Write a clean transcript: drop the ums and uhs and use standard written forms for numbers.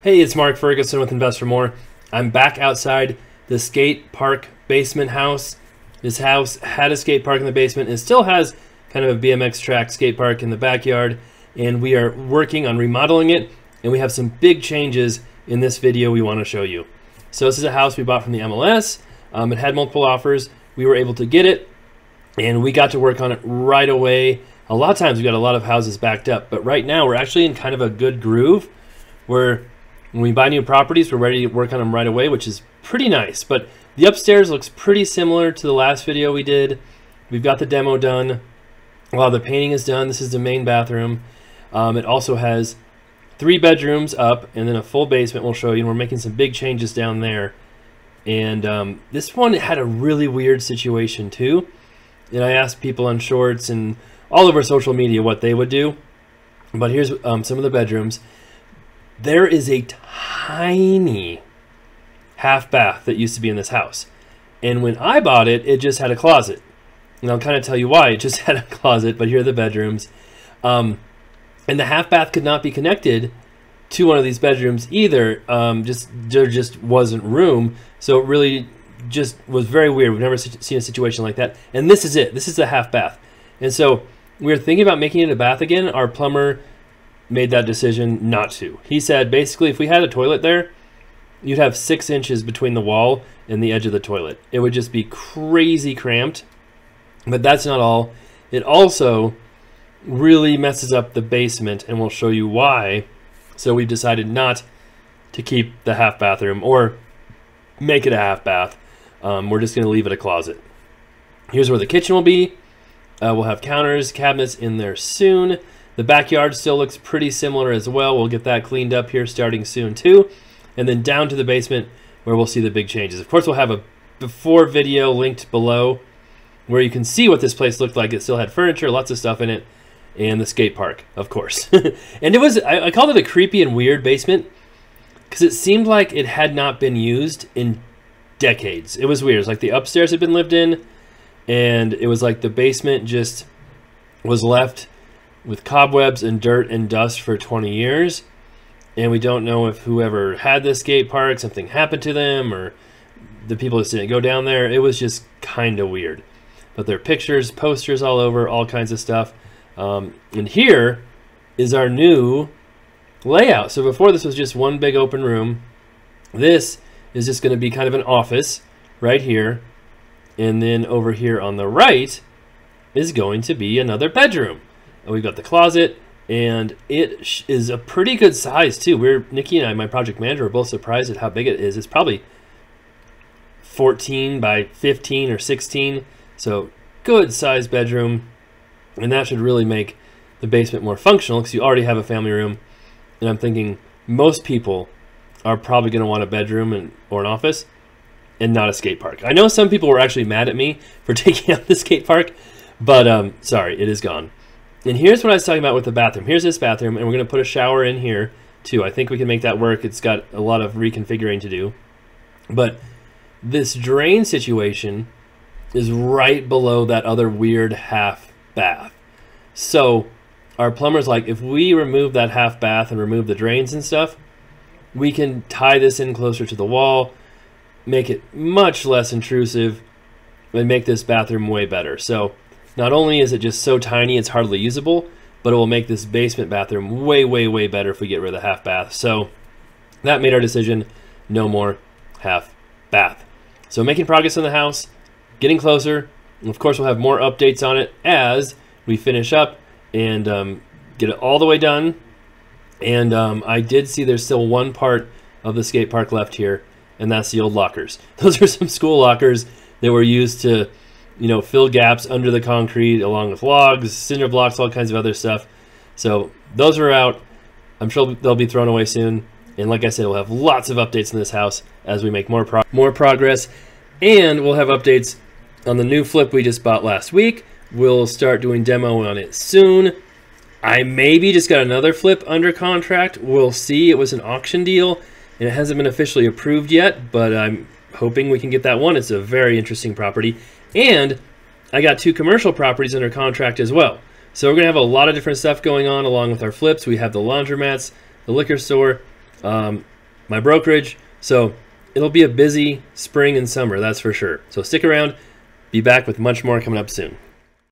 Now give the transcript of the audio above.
Hey, it's Mark Ferguson with InvestFourMore. I'm back outside the skate park basement house. This house had a skate park in the basement and still has kind of a BMX track skate park in the backyard, and we are working on remodeling it, and we have some big changes in this video we want to show you. So this is a house we bought from the MLS. It had multiple offers. We were able to get it, and we got to work on it right away. A lot of times we got a lot of houses backed up, but right now we're actually in kind of a good groove where when we buy new properties, we're ready to work on them right away, which is pretty nice. But the upstairs looks pretty similar to the last video we did. We've got the demo done. A lot of the painting is done. This is the main bathroom. It also has 3 bedrooms up and then a full basement we'll show you. And we're making some big changes down there. And this one had a really weird situation too. And I asked people on Shorts and all over social media what they would do. But here's some of the bedrooms. There is a tiny half bath that used to be in this house. And when I bought it, it just had a closet. And I'll kind of tell you why. It just had a closet, but here are the bedrooms. And the half bath could not be connected to one of these bedrooms either. There just wasn't room. So it really just was very weird. We've never seen a situation like that. And this is it. This is the half bath. And so we were thinking about making it a bath again. Our plumber made that decision not to. He said basically if we had a toilet there, you'd have 6 inches between the wall and the edge of the toilet. It would just be crazy cramped. But that's not all. It also really messes up the basement, and we'll show you why. So we've decided not to keep the half bathroom or make it a half bath. We're just going to leave it a closet. Here's where the kitchen will be. We'll have counters, cabinets in there soon. The backyard still looks pretty similar as well. We'll get that cleaned up here starting soon too. And then down to the basement where we'll see the big changes. Of course, we'll have a before video linked below where you can see what this place looked like. It still had furniture, lots of stuff in it, and the skate park, of course. And it was, I called it a creepy and weird basement because it seemed like it had not been used in decades. It was weird. It was like the upstairs had been lived in, and it was like the basement just was left with cobwebs and dirt and dust for 20 years. And we don't know if whoever had this skate park, something happened to them, or the people just didn't go down there. It was just kind of weird. But there are pictures, posters all over, all kinds of stuff. And here is our new layout. So before this was just one big open room. This is just going to be kind of an office right here. And then over here on the right is going to be another bedroom. And we've got the closet, and it is a pretty good size too. Nikki and I, my project manager, are both surprised at how big it is. It's probably 14 by 15 or 16. So good size bedroom. And that should really make the basement more functional because you already have a family room. And I'm thinking most people are probably going to want a bedroom or an office and not a skate park. I know some people were actually mad at me for taking out the skate park, but sorry, it is gone. And here's what I was talking about with the bathroom. Here's this bathroom, and we're going to put a shower in here too. I think we can make that work. It's got a lot of reconfiguring to do. But this drain situation is right below that other weird half bath. So our plumber's like, if we remove that half bath and remove the drains and stuff, we can tie this in closer to the wall, make it much less intrusive, and make this bathroom way better. So not only is it just so tiny it's hardly usable, but it will make this basement bathroom way, way, way better if we get rid of the half bath. So that made our decision, no more half bath. So making progress in the house, getting closer. And of course, we'll have more updates on it as we finish up and get it all the way done. And I did see there's still one part of the skate park left here, and that's the old lockers. Those are some school lockers that were used to, fill gaps under the concrete along with logs, cinder blocks, all kinds of other stuff. So those are out. I'm sure they'll be thrown away soon. And like I said, we'll have lots of updates in this house as we make more progress. And we'll have updates on the new flip we just bought last week. We'll start doing demo on it soon. I maybe just got another flip under contract. We'll see. It was an auction deal, and it hasn't been officially approved yet, but I'm hoping we can get that one. It's a very interesting property. And I got 2 commercial properties under contract as well. So we're going to have a lot of different stuff going on along with our flips. We have the laundromats, the liquor store, my brokerage. So it'll be a busy spring and summer, that's for sure. So stick around. Be back with much more coming up soon.